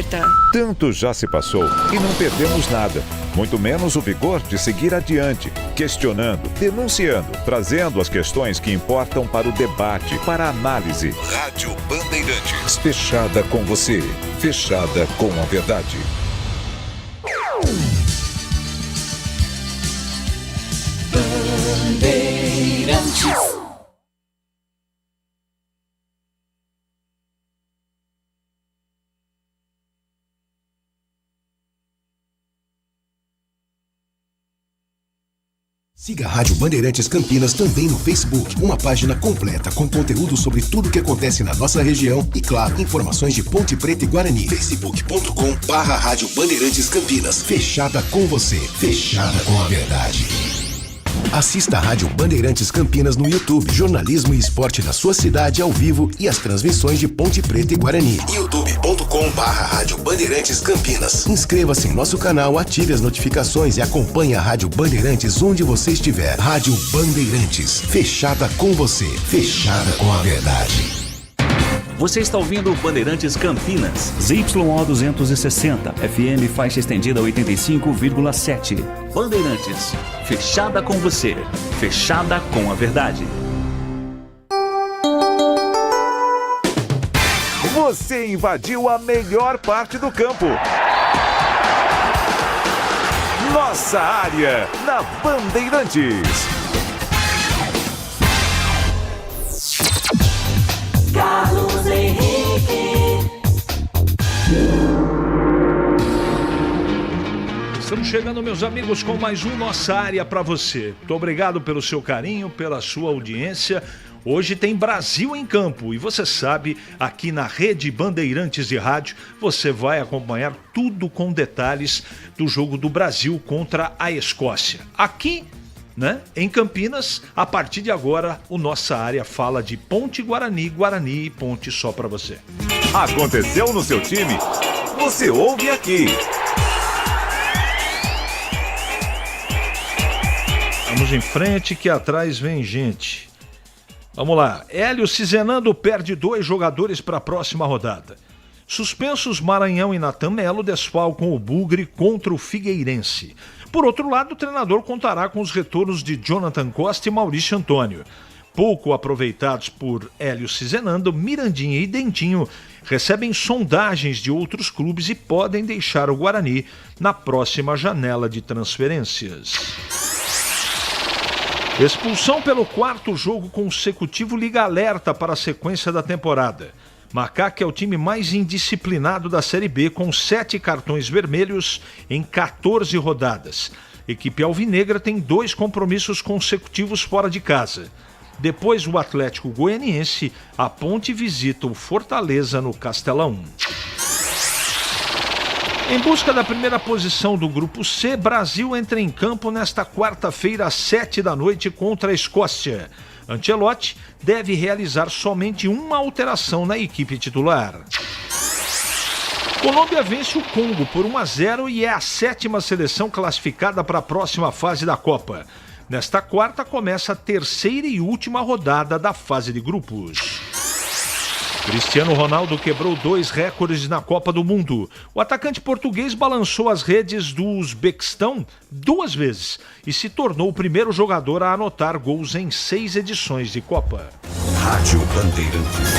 importa. Tanto já se passou e não perdemos nada. Muito menos o vigor de seguir adiante, questionando, denunciando, trazendo as questões que importam para o debate, para a análise. Rádio Bandeirantes. Fechada com você. Fechada com a verdade. Bandeirantes. Siga a Rádio Bandeirantes Campinas também no Facebook, uma página completa com conteúdo sobre tudo o que acontece na nossa região e, claro, informações de Ponte Preta e Guarani. facebook.com/Rádio Bandeirantes Campinas. Fechada com você, fechada com a verdade. Assista a Rádio Bandeirantes Campinas no YouTube, jornalismo e esporte da sua cidade ao vivo e as transmissões de Ponte Preta e Guarani. youtube.com/Rádio Bandeirantes Campinas. Inscreva-se em nosso canal, ative as notificações e acompanhe a Rádio Bandeirantes onde você estiver. Rádio Bandeirantes, fechada com você, fechada com a verdade. Você está ouvindo Bandeirantes Campinas, ZYO 260, FM faixa estendida 85,7. Bandeirantes, fechada com você, fechada com a verdade. Você invadiu a melhor parte do campo. Nossa área, na Bandeirantes. Carlos Henrique. Estamos chegando, meus amigos, com mais um Nossa Área para você. Muito obrigado pelo seu carinho, pela sua audiência. Hoje tem Brasil em campo e você sabe, aqui na Rede Bandeirantes de Rádio, você vai acompanhar tudo com detalhes do jogo do Brasil contra a Escócia. Aqui, né, em Campinas, a partir de agora, o Nossa Área fala de Ponte Guarani, Guarani e Ponte só para você. Aconteceu no seu time? Você ouve aqui. Vamos em frente que atrás vem gente. Vamos lá. Hélio Cizenando perde 2 jogadores para a próxima rodada. Suspensos Maranhão e Natan Melo desfalcam o Bugre contra o Figueirense. Por outro lado, o treinador contará com os retornos de Jonathan Costa e Maurício Antônio. Pouco aproveitados por Hélio Cizenando, Mirandinha e Dentinho recebem sondagens de outros clubes e podem deixar o Guarani na próxima janela de transferências. Expulsão pelo 4º jogo consecutivo liga alerta para a sequência da temporada. Macaca é o time mais indisciplinado da Série B, com 7 cartões vermelhos em 14 rodadas. Equipe alvinegra tem 2 compromissos consecutivos fora de casa. Depois o Atlético Goianiense, a Ponte visita o Fortaleza no Castelão. Em busca da primeira posição do Grupo C, Brasil entra em campo nesta quarta-feira às 19h contra a Escócia. Ancelotti deve realizar somente uma alteração na equipe titular. Colômbia vence o Congo por 1-0 e é a 7ª seleção classificada para a próxima fase da Copa. Nesta quarta começa a 3ª e última rodada da fase de grupos. Cristiano Ronaldo quebrou 2 recordes na Copa do Mundo. O atacante português balançou as redes do Uzbequistão 2 vezes e se tornou o primeiro jogador a anotar gols em 6 edições de Copa. Rádio Bandeirantes.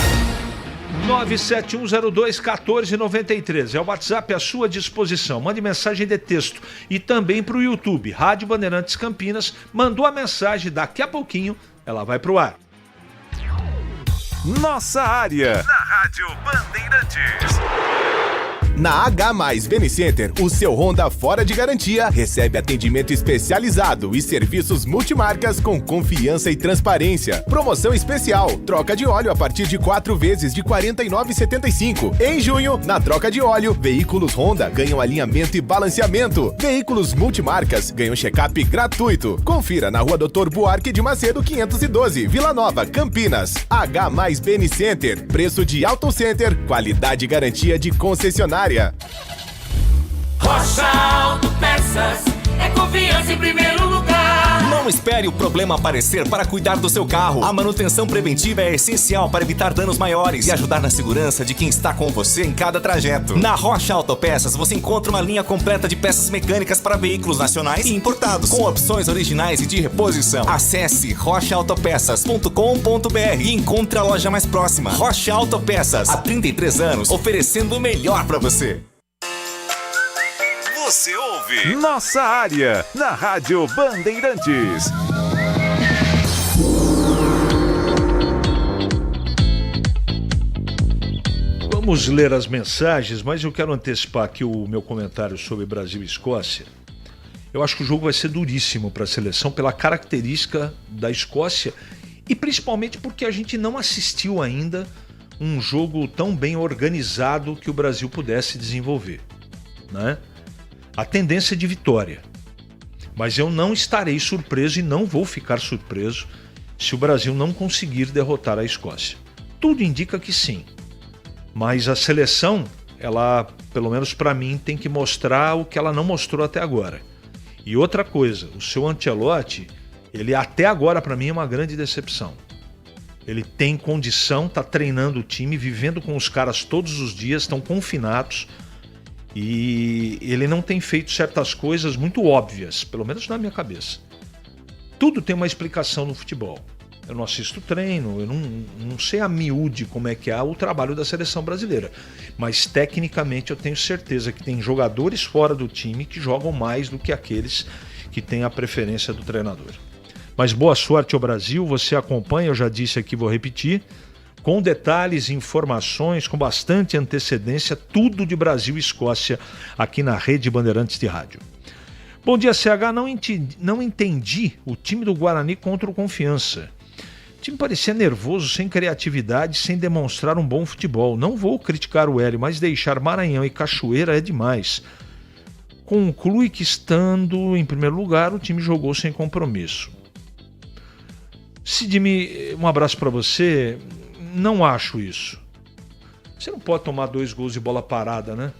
971021493 é o WhatsApp à sua disposição. Mande mensagem de texto e também para o YouTube. Rádio Bandeirantes Campinas. Mandou a mensagem, daqui a pouquinho ela vai para o ar. Nossa área, na Rádio Bandeirantes. Na H+ Benicenter, o seu Honda fora de garantia recebe atendimento especializado e serviços multimarcas com confiança e transparência. Promoção especial, troca de óleo a partir de 4 vezes de R$ 49,75. Em junho, na troca de óleo, veículos Honda ganham alinhamento e balanceamento. Veículos multimarcas ganham check-up gratuito. Confira na Rua Doutor Buarque de Macedo 512, Vila Nova, Campinas. H+ Benicenter, preço de Auto Center, qualidade e garantia de concessionária. Rocha Autopeças é confiança em primeiro lugar. Não espere o problema aparecer para cuidar do seu carro. A manutenção preventiva é essencial para evitar danos maiores e ajudar na segurança de quem está com você em cada trajeto. Na Rocha Autopeças você encontra uma linha completa de peças mecânicas para veículos nacionais e importados, com opções originais e de reposição. Acesse rochaautopeças.com.br e encontre a loja mais próxima. Rocha Autopeças, há 33 anos, oferecendo o melhor para você. Você ouve Nossa Área, na Rádio Bandeirantes. Vamos ler as mensagens, mas eu quero antecipar aqui o meu comentário sobre Brasil e Escócia. Eu acho que o jogo vai ser duríssimo para a seleção pela característica da Escócia e principalmente porque a gente não assistiu ainda um jogo tão bem organizado que o Brasil pudesse desenvolver, né? A tendência é de vitória, mas eu não estarei surpreso e não vou ficar surpreso se o Brasil não conseguir derrotar a Escócia. Tudo indica que sim, mas a seleção, ela, pelo menos para mim, tem que mostrar o que ela não mostrou até agora. E outra coisa, o seu Ancelotti, ele até agora para mim é uma grande decepção. Ele tem condição, está treinando o time, vivendo com os caras todos os dias, estão confinados. E ele não tem feito certas coisas muito óbvias, pelo menos na minha cabeça. Tudo tem uma explicação no futebol. Eu não assisto treino, eu não sei a miúde como é que é o trabalho da seleção brasileira. Mas tecnicamente eu tenho certeza que tem jogadores fora do time que jogam mais do que aqueles que têm a preferência do treinador. Mas boa sorte ao Brasil, você acompanha, eu já disse aqui, vou repetir, com detalhes, informações, com bastante antecedência, tudo de Brasil e Escócia aqui na Rede Bandeirantes de Rádio. Bom dia, CH. Não entendi o time do Guarani contra o Confiança. O time parecia nervoso, sem criatividade, sem demonstrar um bom futebol. Não vou criticar o Hélio, mas deixar Maranhão e Cachoeira é demais. Conclui que, estando em primeiro lugar, o time jogou sem compromisso. Sidney, um abraço para você. Não acho isso. Você não pode tomar 2 gols de bola parada, né?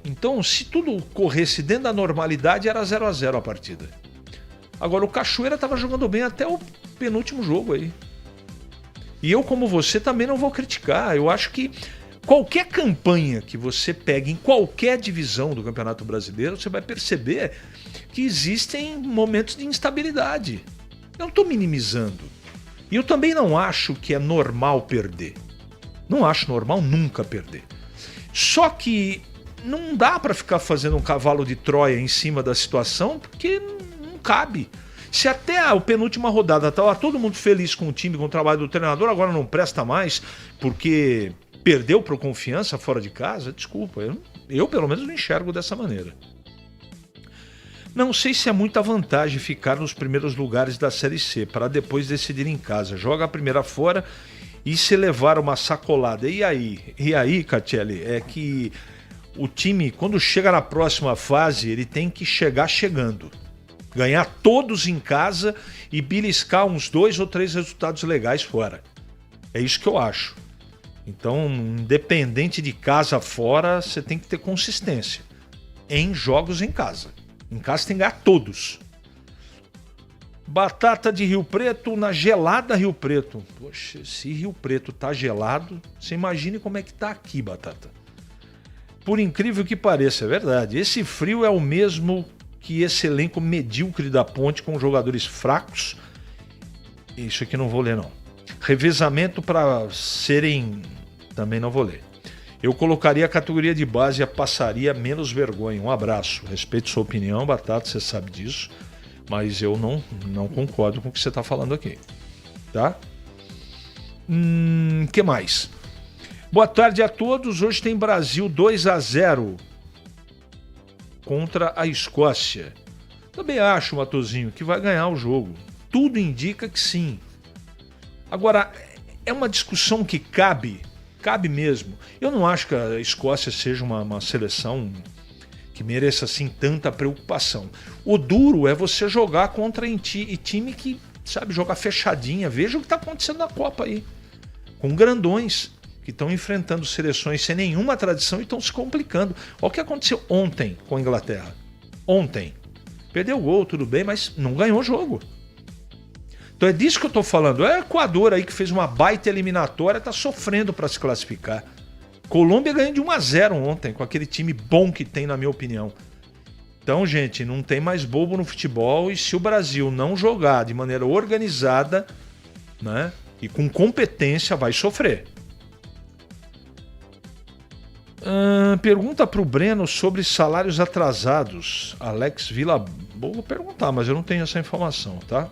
Então, se tudo corresse dentro da normalidade, era 0-0 a partida. Agora, o Cachoeira estava jogando bem até o penúltimo jogo aí. E eu, como você, também não vou criticar. Eu acho que qualquer campanha que você pegue em qualquer divisão do Campeonato Brasileiro, você vai perceber que existem momentos de instabilidade. Eu não estou minimizando. E eu também não acho que é normal perder. Não acho normal nunca perder. Só que não dá para ficar fazendo um cavalo de Troia em cima da situação, porque não cabe. Se até a penúltima rodada estava todo mundo feliz com o time, com o trabalho do treinador, agora não presta mais porque perdeu para o Confiança fora de casa, desculpa, eu pelo menos não enxergo dessa maneira. Não sei se é muita vantagem ficar nos primeiros lugares da Série C, para depois decidir em casa. Joga a primeira fora e se levar uma sacolada. E aí, Catelli, é que o time, quando chega na próxima fase, ele tem que chegar chegando. Ganhar todos em casa e beliscar uns 2 ou 3 resultados legais fora. É isso que eu acho. Então, independente de casa fora, você tem que ter consistência em jogos em casa. Em casa tem que ganhar todos. Batata de Rio Preto na gelada Rio Preto. Poxa, se Rio Preto tá gelado, você imagine como é que tá aqui, Batata. Por incrível que pareça, é verdade. Esse frio é o mesmo que esse elenco medíocre da Ponte com jogadores fracos. Isso aqui não vou ler, não. Revezamento para serem... Também não vou ler. Eu colocaria a categoria de base e a passaria menos vergonha. Um abraço. Respeito sua opinião, Batata, você sabe disso. Mas eu não concordo com o que você está falando aqui. Tá? Que mais? Boa tarde a todos. Hoje tem Brasil 2-0 contra a Escócia. Também acho, Matosinho, que vai ganhar o jogo. Tudo indica que sim. Agora, é uma discussão que cabe mesmo. Eu não acho que a Escócia seja uma seleção que mereça assim tanta preocupação. O duro é você jogar contra time que sabe jogar fechadinha. Veja o que está acontecendo na Copa aí. Com grandões que estão enfrentando seleções sem nenhuma tradição e estão se complicando. Olha o que aconteceu ontem com a Inglaterra. Ontem. Perdeu o gol, tudo bem, mas não ganhou o jogo. Então é disso que eu tô falando. É o Equador aí que fez uma baita eliminatória, tá sofrendo para se classificar. Colômbia ganhou de 1-0 ontem, com aquele time bom que tem, na minha opinião. Então, gente, não tem mais bobo no futebol, e se o Brasil não jogar de maneira organizada, né, e com competência, vai sofrer. Pergunta pro Breno sobre salários atrasados. Alex Vila... Vou perguntar, mas eu não tenho essa informação, tá?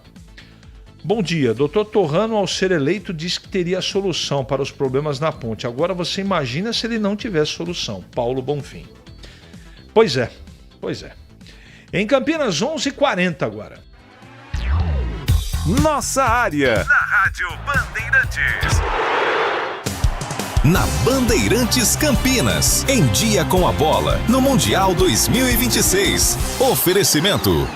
Bom dia, Dr. Torrano, ao ser eleito, disse que teria solução para os problemas na ponte. Agora você imagina se ele não tivesse solução. Paulo Bonfim. Pois é. Em Campinas, 11h40 agora. Nossa área, na Rádio Bandeirantes. Na Bandeirantes Campinas, em dia com a bola, no Mundial 2026. Oferecimento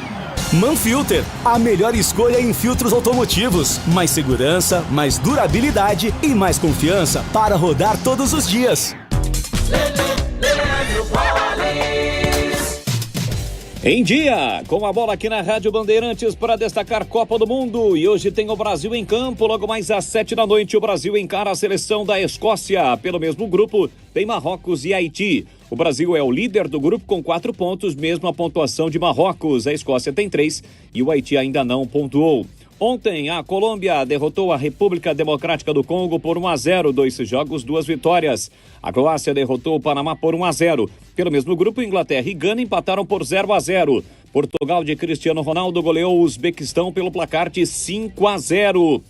Manfilter, a melhor escolha em filtros automotivos. Mais segurança, mais durabilidade e mais confiança para rodar todos os dias. Em dia, com a bola aqui na Rádio Bandeirantes para destacar Copa do Mundo. E hoje tem o Brasil em campo, logo mais às 19h, o Brasil encara a seleção da Escócia. Pelo mesmo grupo, tem Marrocos e Haiti. O Brasil é o líder do grupo com 4 pontos, mesmo a pontuação de Marrocos. A Escócia tem 3 e o Haiti ainda não pontuou. Ontem, a Colômbia derrotou a República Democrática do Congo por 1-0, 2 jogos, 2 vitórias. A Croácia derrotou o Panamá por 1-0. Pelo mesmo grupo, Inglaterra e Gana empataram por 0-0. Portugal de Cristiano Ronaldo goleou o Uzbequistão pelo placar de 5-0.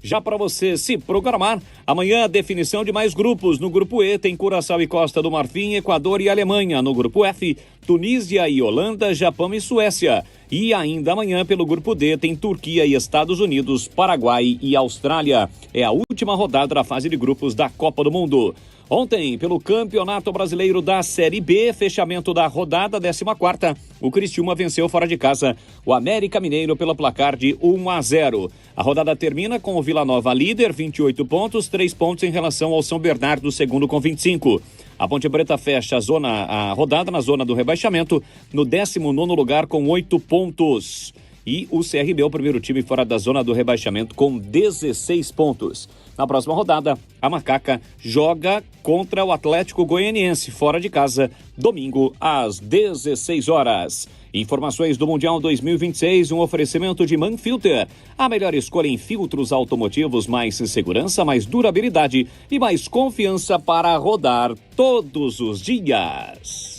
Já para você se programar, amanhã a definição de mais grupos. No grupo E tem Curaçao e Costa do Marfim, Equador e Alemanha. No grupo F, Tunísia e Holanda, Japão e Suécia. E ainda amanhã, pelo grupo D, tem Turquia e Estados Unidos, Paraguai e Austrália. É a última rodada da fase de grupos da Copa do Mundo. Ontem, pelo Campeonato Brasileiro da Série B, fechamento da rodada 14ª, o Criciúma venceu fora de casa o América Mineiro pelo placar de 1-0. A rodada termina com o Vila Nova líder, 28 pontos, 3 pontos em relação ao São Bernardo, segundo com 25. A Ponte Preta fecha a rodada na zona do rebaixamento, no 19º lugar com 8 pontos. E o CRB é o primeiro time fora da zona do rebaixamento com 16 pontos. Na próxima rodada, a Macaca joga contra o Atlético Goianiense, fora de casa, domingo às 16 horas. Informações do Mundial 2026, um oferecimento de Manfilter. A melhor escolha em filtros automotivos, mais segurança, mais durabilidade e mais confiança para rodar todos os dias.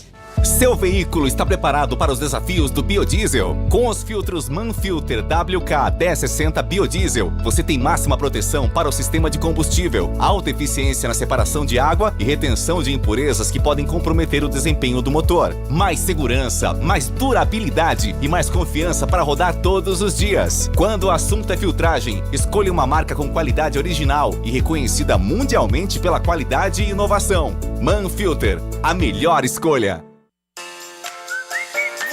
Seu veículo está preparado para os desafios do biodiesel? Com os filtros Manfilter WK 1060 Biodiesel, você tem máxima proteção para o sistema de combustível, alta eficiência na separação de água e retenção de impurezas que podem comprometer o desempenho do motor. Mais segurança, mais durabilidade e mais confiança para rodar todos os dias. Quando o assunto é filtragem, escolha uma marca com qualidade original e reconhecida mundialmente pela qualidade e inovação. Manfilter, a melhor escolha.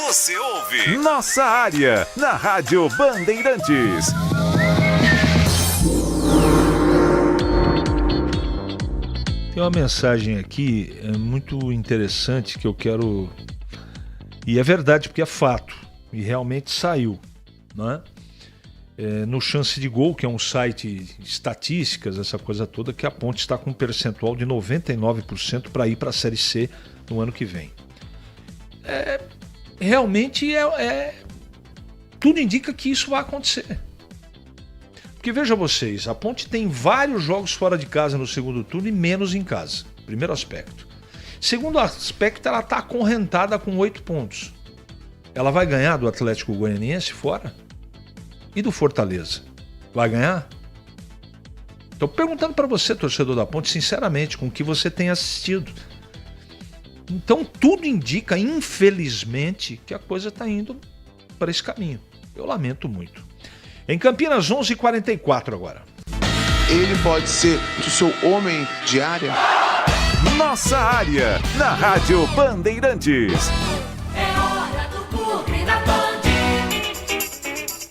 Você ouve Nossa Área, na Rádio Bandeirantes. Tem uma mensagem aqui muito interessante que eu quero... E é verdade, porque é fato. E realmente saiu, né? No Chance de Gol, que é um site de estatísticas, essa coisa toda, que a Ponte está com um percentual de 99% para ir para a Série C no ano que vem. Realmente tudo indica que isso vai acontecer. Porque veja vocês, a Ponte tem vários jogos fora de casa no segundo turno e menos em casa. Primeiro aspecto. Segundo aspecto, ela está acorrentada com 8 pontos. Ela vai ganhar do Atlético Goianiense fora? E do Fortaleza? Vai ganhar? Estou perguntando para você, torcedor da Ponte, sinceramente, com o que você tem assistido. Então tudo indica, infelizmente, que a coisa está indo para esse caminho. Eu lamento muito. Em Campinas, 11h44 agora. Ele pode ser o seu homem de área? Nossa Área, na Rádio Bandeirantes. É hora do Bugre da Band.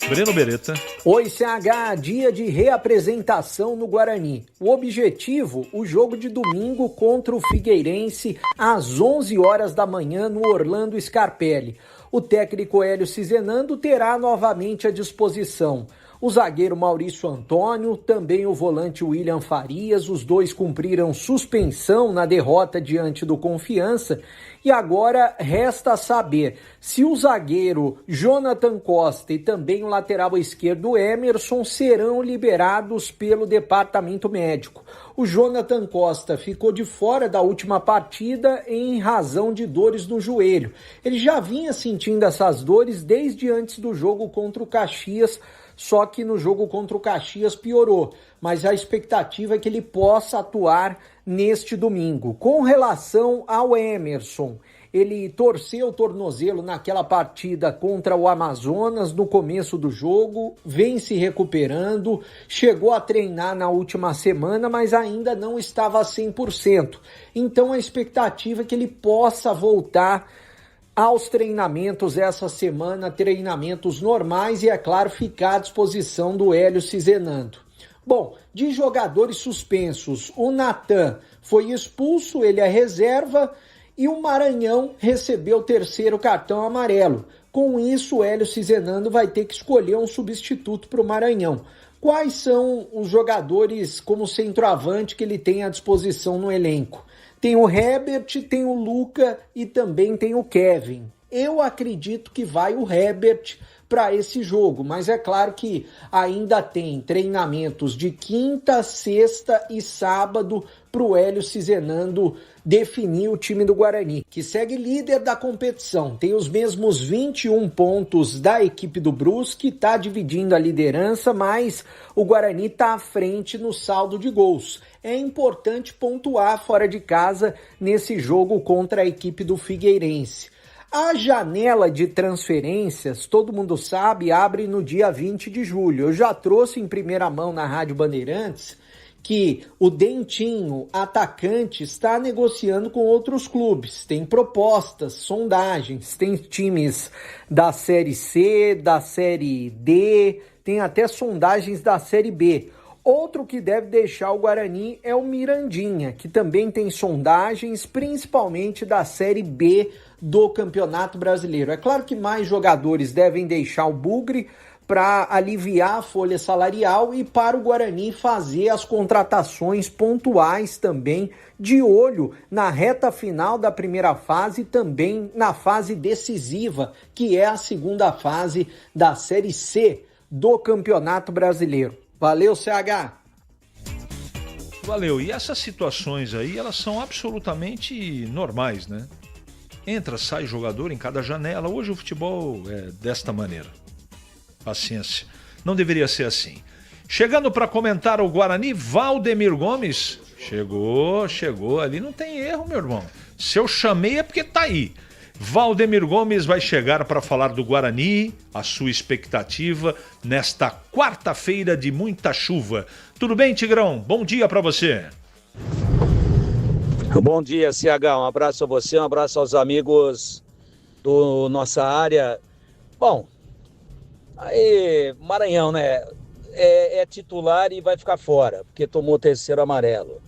Breno Beretta. Oi, CH, dia de reapresentação no Guarani. O objetivo, o jogo de domingo contra o Figueirense às 11 horas da manhã no Orlando Scarpelli. O técnico Hélio Cizenando terá novamente à disposição o zagueiro Maurício Antônio, também o volante William Farias, os dois cumpriram suspensão na derrota diante do Confiança, e agora resta saber se o zagueiro Jonathan Costa e também o lateral esquerdo Emerson serão liberados pelo departamento médico. O Jonathan Costa ficou de fora da última partida em razão de dores no joelho. Ele já vinha sentindo essas dores desde antes do jogo contra o Caxias, só que no jogo contra o Caxias piorou, mas a expectativa é que ele possa atuar neste domingo. Com relação ao Emerson, ele torceu o tornozelo naquela partida contra o Amazonas no começo do jogo, vem se recuperando, chegou a treinar na última semana, mas ainda não estava a 100%. Então a expectativa é que ele possa voltar aos treinamentos essa semana, treinamentos normais e, é claro, ficar à disposição do Hélio Cizenando. Bom, de jogadores suspensos, o Natan foi expulso, ele é reserva, e o Maranhão recebeu o terceiro cartão amarelo. Com isso, o Hélio Cizenando vai ter que escolher um substituto para o Maranhão. Quais são os jogadores como centroavante que ele tem à disposição no elenco? Tem o Herbert, tem o Luca e também tem o Kevin. Eu acredito que vai o Herbert para esse jogo, mas é claro que ainda tem treinamentos de quinta, sexta e sábado para o Hélio Cizenando definir o time do Guarani, que segue líder da competição, tem os mesmos 21 pontos da equipe do Brusque, está dividindo a liderança, mas o Guarani está à frente no saldo de gols. É importante pontuar fora de casa nesse jogo contra a equipe do Figueirense. A janela de transferências, todo mundo sabe, abre no dia 20 de julho. Eu já trouxe em primeira mão na Rádio Bandeirantes que o Dentinho, atacante, está negociando com outros clubes. Tem propostas, sondagens, tem times da Série C, da Série D, tem até sondagens da Série B. Outro que deve deixar o Guarani é o Mirandinha, que também tem sondagens, principalmente da Série B do Campeonato Brasileiro. É claro que mais jogadores devem deixar o Bugre para aliviar a folha salarial e para o Guarani fazer as contratações pontuais também, de olho na reta final da primeira fase e também na fase decisiva, que é a segunda fase da Série C do Campeonato Brasileiro. Valeu, CH! Valeu. E essas situações aí, elas são absolutamente normais, né? Entra, sai jogador em cada janela. Hoje o futebol é desta maneira. Paciência. Não deveria ser assim. Chegando para comentar o Guarani, Valdemir Gomes. Chegou ali. Não tem erro, meu irmão. Se eu chamei é porque tá aí. Valdemir Gomes vai chegar para falar do Guarani, a sua expectativa nesta quarta-feira de muita chuva. Tudo bem, Tigrão? Bom dia para você. Bom dia, CH. Um abraço a você, um abraço aos amigos do nossa área. Bom, aí Maranhão, né? É titular e vai ficar fora, porque tomou o terceiro amarelo.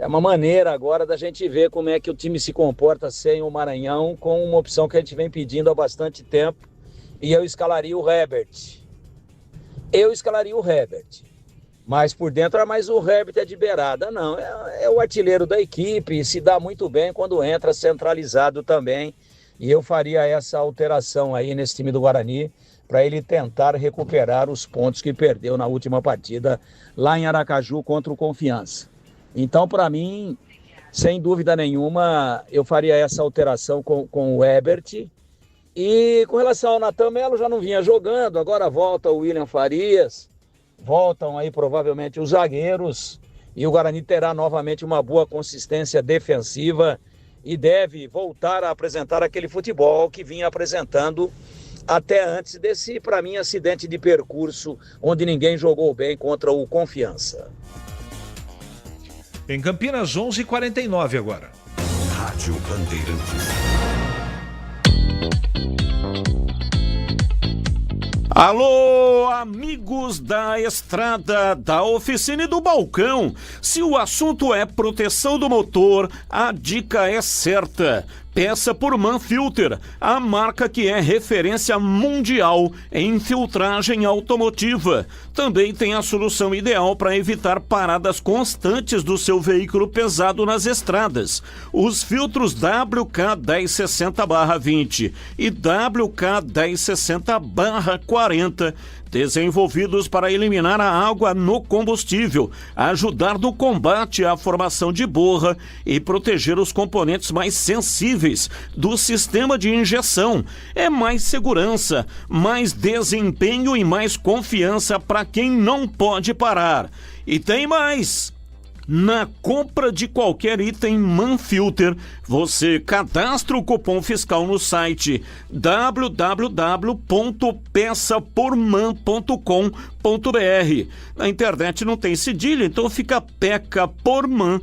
É uma maneira agora da gente ver como é que o time se comporta sem o Maranhão, com uma opção que a gente vem pedindo há bastante tempo. E eu escalaria o Herbert. Mas por dentro, mas o Herbert é de beirada. Não, é o artilheiro da equipe e se dá muito bem quando entra centralizado também. E eu faria essa alteração aí nesse time do Guarani para ele tentar recuperar os pontos que perdeu na última partida lá em Aracaju contra o Confiança. Então, para mim, sem dúvida nenhuma, eu faria essa alteração com o Herbert. E com relação ao Natan Melo, já não vinha jogando, agora volta o William Farias, voltam aí provavelmente os zagueiros, e o Guarani terá novamente uma boa consistência defensiva e deve voltar a apresentar aquele futebol que vinha apresentando até antes desse, para mim, acidente de percurso, onde ninguém jogou bem contra o Confiança. Em Campinas, 11h49 agora. Rádio Bandeirantes. Alô, amigos da estrada, da oficina e do balcão. Se o assunto é proteção do motor, a dica é certa. Peça por Manfilter, a marca que é referência mundial em filtragem automotiva. Também tem a solução ideal para evitar paradas constantes do seu veículo pesado nas estradas. Os filtros WK1060/20 e WK1060/40, desenvolvidos para eliminar a água no combustível, ajudar no combate à formação de borra e proteger os componentes mais sensíveis do sistema de injeção. É mais segurança, mais desempenho e mais confiança para quem não pode parar. E tem mais! Na compra de qualquer item Manfilter, você cadastra o cupom fiscal no site www.peçaporman.com.br. Na internet não tem cedilha, então fica pecaporman.com.br.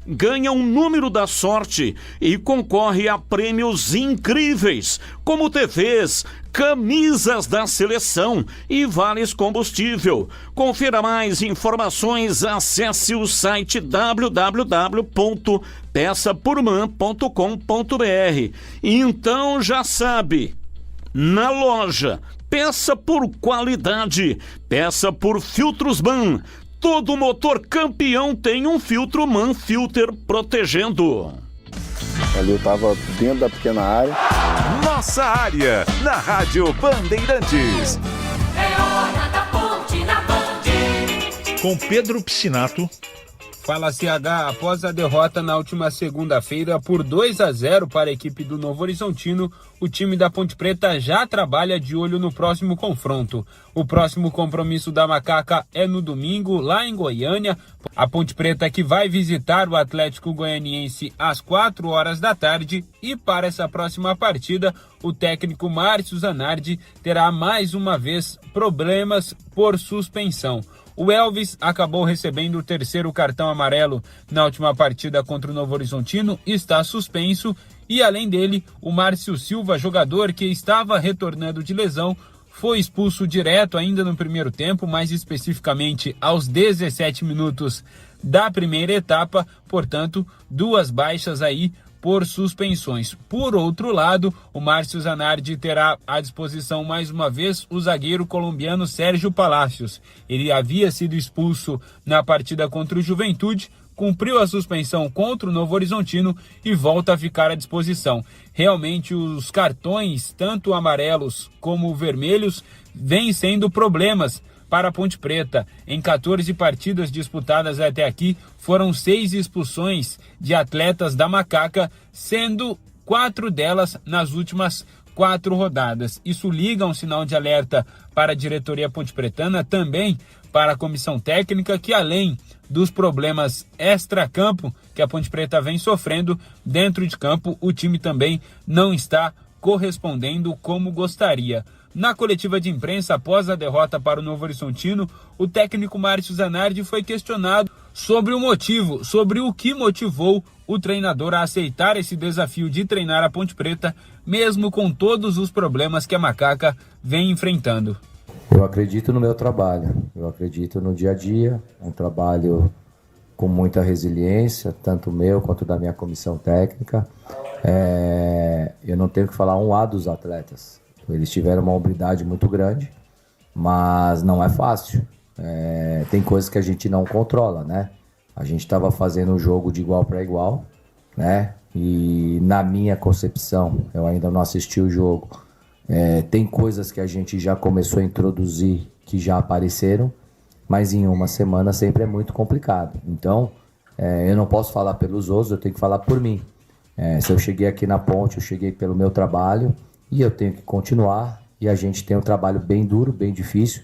Ganha um número da sorte e concorre a prêmios incríveis, como TVs, camisas da seleção e vales combustível. Confira mais informações, acesse o site www.peçaporman.com.br. Então já sabe, na loja, peça por qualidade, peça por filtros MAN. Todo motor campeão tem um filtro Manfilter protegendo. Ali eu tava dentro da pequena área. Nossa área, na Rádio Bandeirantes. É hora da ponte na Band. Com Pedro Piscinato. Fala CH, após a derrota na última segunda-feira por 2-0 para a equipe do Novo Horizontino, o time da Ponte Preta já trabalha de olho no próximo confronto. O próximo compromisso da Macaca é no domingo, lá em Goiânia. A Ponte Preta que vai visitar o Atlético Goianiense às 4 horas da tarde. E para essa próxima partida, o técnico Márcio Zanardi terá mais uma vez problemas por suspensão. O Elvis acabou recebendo o terceiro cartão amarelo na última partida contra o Novo Horizontino, está suspenso, e além dele, o Márcio Silva, jogador que estava retornando de lesão, foi expulso direto ainda no primeiro tempo, mais especificamente aos 17 minutos da primeira etapa, portanto, 2 baixas aí por suspensões. Por outro lado, o Márcio Zanardi terá à disposição mais uma vez o zagueiro colombiano Sérgio Palacios. Ele havia sido expulso na partida contra o Juventude, cumpriu a suspensão contra o Novo Horizontino e volta a ficar à disposição. Realmente os cartões, tanto amarelos como vermelhos, vêm sendo problemas para a Ponte Preta. Em 14 partidas disputadas até aqui, foram 6 expulsões de atletas da Macaca, sendo 4 delas nas últimas 4 rodadas. Isso liga um sinal de alerta para a diretoria pontepretana, também para a comissão técnica, que além dos problemas extra-campo que a Ponte Preta vem sofrendo, dentro de campo o time também não está correspondendo como gostaria. Na coletiva de imprensa após a derrota para o Novo Horizontino, o técnico Márcio Zanardi foi questionado sobre o motivo, sobre o que motivou o treinador a aceitar esse desafio de treinar a Ponte Preta, mesmo com todos os problemas que a Macaca vem enfrentando. Eu acredito no meu trabalho, eu acredito no dia a dia, um trabalho com muita resiliência, tanto meu quanto da minha comissão técnica. Eu não tenho que falar um A dos atletas. Eles tiveram uma hombridade muito grande, mas não é fácil. Tem coisas que a gente não controla, né? A gente estava fazendo um jogo de igual para igual, né? E na minha concepção, eu ainda não assisti o jogo. Tem coisas que a gente já começou a introduzir que já apareceram, mas em uma semana sempre é muito complicado. Então, eu não posso falar pelos outros, eu tenho que falar por mim. Se eu cheguei aqui na Ponte, eu cheguei pelo meu trabalho, e eu tenho que continuar, e a gente tem um trabalho bem duro, bem difícil,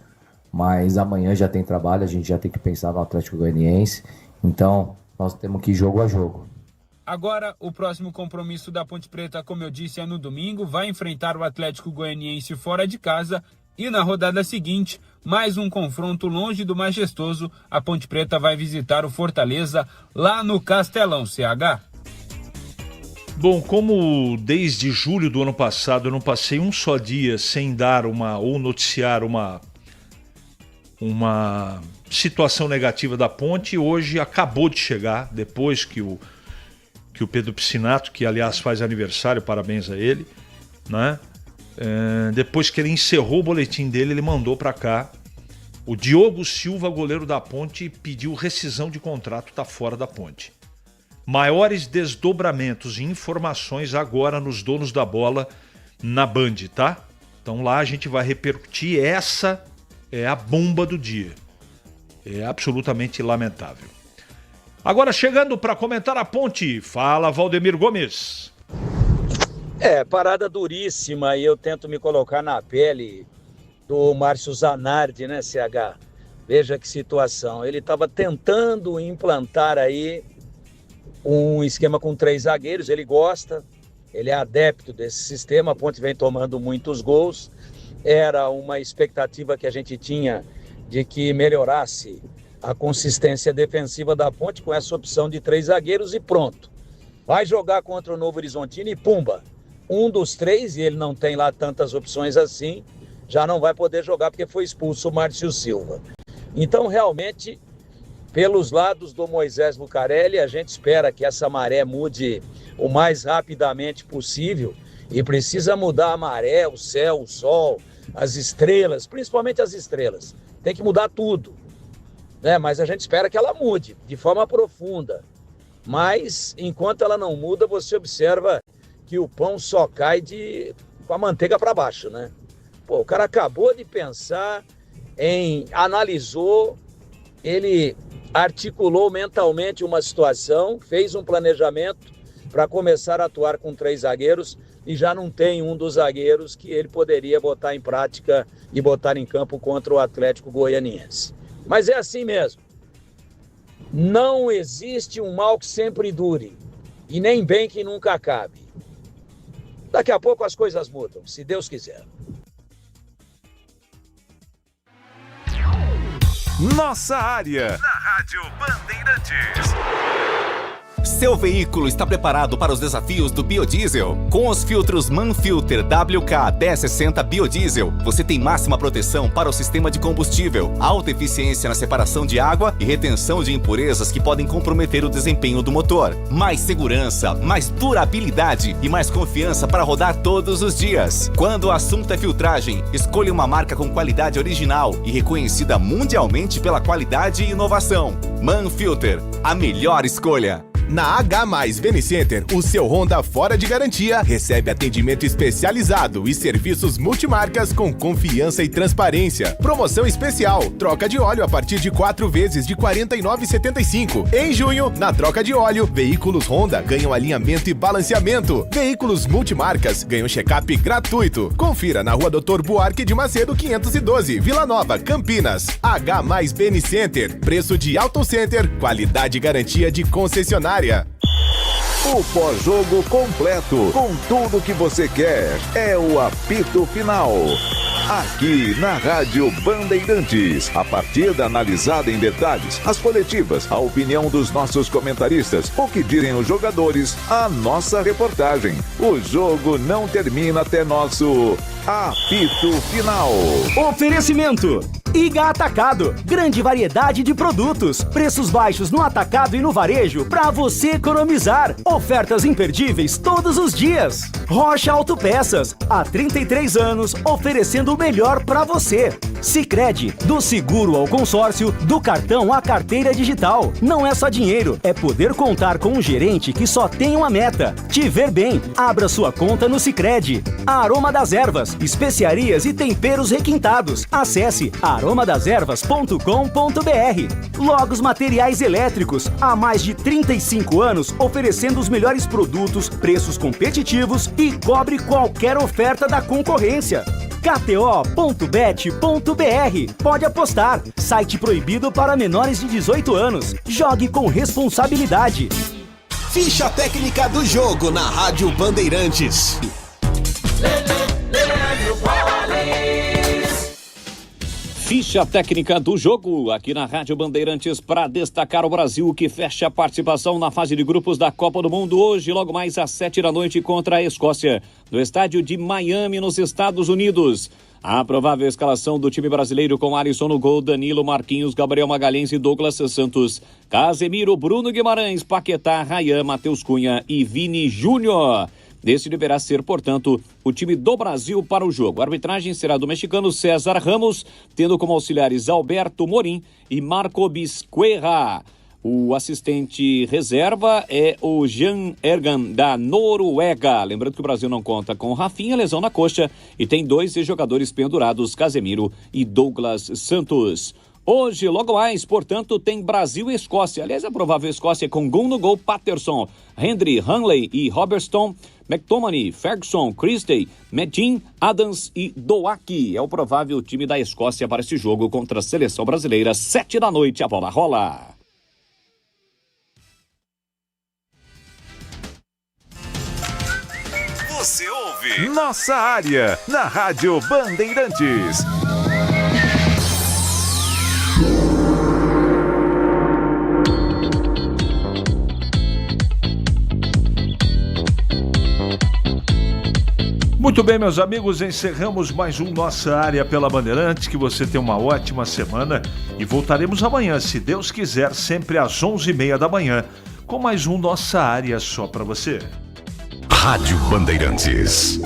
mas amanhã já tem trabalho, a gente já tem que pensar no Atlético Goianiense, então nós temos que ir jogo a jogo. Agora, o próximo compromisso da Ponte Preta, como eu disse, é no domingo, vai enfrentar o Atlético Goianiense fora de casa, e na rodada seguinte, mais um confronto longe do majestoso, a Ponte Preta vai visitar o Fortaleza lá no Castelão, CH. Bom, como desde julho do ano passado eu não passei um só dia sem dar ou noticiar uma situação negativa da ponte, hoje acabou de chegar, depois que o Pedro Piscinato, que aliás faz aniversário, parabéns a ele, né? Depois que ele encerrou o boletim dele, ele mandou para cá. O Diogo Silva, goleiro da ponte, pediu rescisão de contrato, está fora da ponte. Maiores desdobramentos e informações agora nos Donos da Bola na Band, tá? Então lá a gente vai repercutir. Essa é a bomba do dia. É absolutamente lamentável. Agora chegando para comentar a ponte, fala Valdemir Gomes. Parada duríssima, e eu tento me colocar na pele do Márcio Zanardi, né, CH? Veja que situação. Ele estava tentando implantar aí um esquema com 3 zagueiros, ele gosta, ele é adepto desse sistema, a Ponte vem tomando muitos gols, era uma expectativa que a gente tinha de que melhorasse a consistência defensiva da Ponte com essa opção de 3 zagueiros e pronto. Vai jogar contra o Novo Horizontino e pumba, um dos 3, e ele não tem lá tantas opções assim, já não vai poder jogar porque foi expulso o Márcio Silva. Então realmente, pelos lados do Moisés Lucarelli, a gente espera que essa maré mude o mais rapidamente possível, e precisa mudar a maré, o céu, o sol, as estrelas, principalmente as estrelas. Tem que mudar tudo, né? Mas a gente espera que ela mude de forma profunda. Mas enquanto ela não muda, você observa que o pão só cai com a manteiga para baixo, né? Pô, o cara acabou de pensar analisou, ele articulou mentalmente uma situação, fez um planejamento para começar a atuar com 3 zagueiros e já não tem um dos zagueiros que ele poderia botar em prática e botar em campo contra o Atlético Goianiense. Mas é assim mesmo. Não existe um mal que sempre dure e nem bem que nunca acabe. Daqui a pouco as coisas mudam, se Deus quiser. Nossa área, na Rádio Bandeirantes. Seu veículo está preparado para os desafios do biodiesel? Com os filtros Manfilter WK 1060 Biodiesel, você tem máxima proteção para o sistema de combustível, alta eficiência na separação de água e retenção de impurezas que podem comprometer o desempenho do motor. Mais segurança, mais durabilidade e mais confiança para rodar todos os dias. Quando o assunto é filtragem, escolha uma marca com qualidade original e reconhecida mundialmente pela qualidade e inovação. Manfilter, a melhor escolha. Na H+ Benicenter, o seu Honda fora de garantia recebe atendimento especializado e serviços multimarcas com confiança e transparência. Promoção especial, troca de óleo a partir de 4 vezes de R$ 49,75. Em junho, na troca de óleo, veículos Honda ganham alinhamento e balanceamento. Veículos multimarcas ganham check-up gratuito. Confira na Rua Doutor Buarque de Macedo 512, Vila Nova, Campinas. H+ Benicenter, preço de Auto Center, qualidade e garantia de concessionária. O pós-jogo completo, com tudo que você quer, é o apito final. Aqui na Rádio Bandeirantes, a partida analisada em detalhes, as coletivas, a opinião dos nossos comentaristas, o que direm os jogadores, a nossa reportagem. O jogo não termina até nosso apito final. Oferecimento: Iga Atacado, grande variedade de produtos, preços baixos no atacado e no varejo para você economizar. Ofertas imperdíveis todos os dias. Rocha Autopeças, há 33 anos oferecendo o melhor para você. Sicredi, do seguro ao consórcio, do cartão à carteira digital. Não é só dinheiro, é poder contar com um gerente que só tem uma meta: te ver bem. Abra sua conta no Sicredi. Aroma das Ervas, especiarias e temperos requintados. Acesse aromadeservas.com.br. Logos Materiais Elétricos, há mais de 35 anos oferecendo os melhores produtos, preços competitivos e cobre qualquer oferta da concorrência. KTO.bet.br. Pode apostar. Site proibido para menores de 18 anos. Jogue com responsabilidade. Ficha técnica do jogo na Rádio Bandeirantes. Ficha técnica do jogo aqui na Rádio Bandeirantes para destacar o Brasil, que fecha a participação na fase de grupos da Copa do Mundo hoje, logo mais às 7h contra a Escócia, no estádio de Miami, nos Estados Unidos. A provável escalação do time brasileiro com Alisson no gol, Danilo, Marquinhos, Gabriel Magalhães e Douglas Santos, Casemiro, Bruno Guimarães, Paquetá, Ryan, Matheus Cunha e Vini Júnior. Esse deverá ser, portanto, o time do Brasil para o jogo. A arbitragem será do mexicano César Ramos, tendo como auxiliares Alberto Morim e Marco Bisquerra. O assistente reserva é o Jan Ergan, da Noruega. Lembrando que o Brasil não conta com Rafinha, lesão na coxa, e tem 2 jogadores pendurados, Casemiro e Douglas Santos. Hoje, logo mais, portanto, tem Brasil e Escócia. Aliás, a provável Escócia com Gun no gol, Patterson, Hendry, Hanley e Robertson, McTominay, Ferguson, Christie, Medin, Adams e Doak. É o provável time da Escócia para esse jogo contra a seleção brasileira. 7h, a bola rola. Você ouve Nossa Área, na Rádio Bandeirantes. Muito bem, meus amigos, encerramos mais um Nossa Área pela Bandeirantes. Que você tenha uma ótima semana e voltaremos amanhã, se Deus quiser, sempre às 11h30 com mais um Nossa Área só para você. Rádio Bandeirantes.